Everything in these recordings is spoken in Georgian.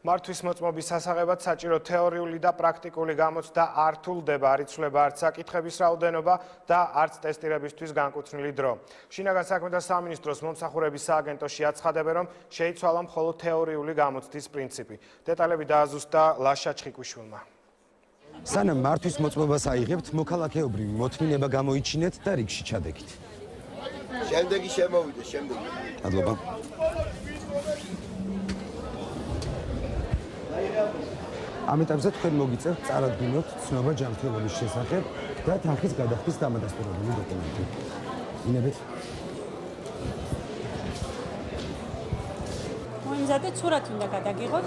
მართვის მოწმობის სასაღებად საჭირო თეორიული და პრაქტიკული გამოცდა არ თულდება, არ იცვლება არც საკითხების რაოდენობა და არც ტესტირებისთვის განკუთვნილი დრო. შინაგან საქმეთა სამინისტროს მომსახურების სააგენტოში აცხადებენ, რომ შეიცვალა მხოლოდ თეორიული გამოცდის პრინციპი. დეტალები დააზუსტა ლაშა ჩხიკვიშვილმა. სანამ მართვის მოწმობას აიღებთ, მოქალაქეობრივი მოთმინება გამოიჩინეთ და რიგში ჩადეკით. შემდეგი შემოვიდე, შემდეგი. მადლობა. ამ ეტაპზე თქვენ მოგიწევთ წარადგინოთ ცნობა ჯანმრთელობის შესახებ და თანხის გადახდის დამადასტურებელი დოკუმენტი. ინებეთ. მოიმზადეთ სურათი უნდა გადაგიღოთ.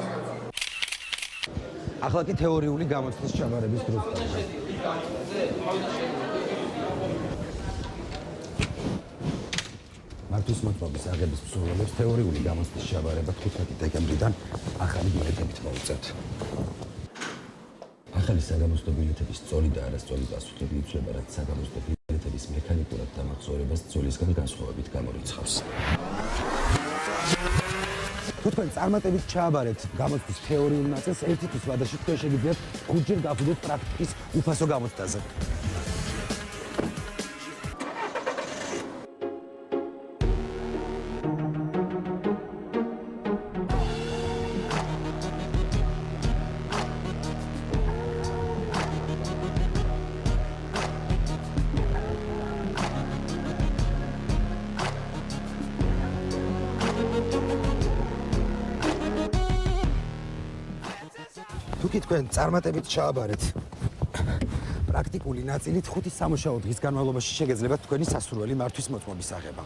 ახლა კი თეორიული გამოცდის ჩაბარების დროა. მართვის მოწმობის აღების მსურველებს თეორიული გამოცდის ჩაბარება 15 დეკემბრიდან ახალი ბილეთებით მოუწევთ. ახალი საგამოცდო ბილეთების სწორი და არასწორი პასუხები იცვლება, რაც საგამოცდო ბილეთების მექანიკურად დამახსოვრებას ძოლისგან განსხვავებით გამორიცხავს. თუ თქვენ წარმატებით ჩააბარეთ გამოცდის თეორიულ ნაწილს, ერთი თვის ვადაში თქვენ შეგიძლიათ 5 ჯერ გაფუძნოთ პრაქტიკის უფასო გამოცდაზე. თუკი თქვენ წარმატებით ჩააბარეთ პრაქტიკული ნაწილით 5 სამუშაო დღის განმავლობაში შეგეძლებათ თქვენი სასურველი მართვის მოწმობის აღება.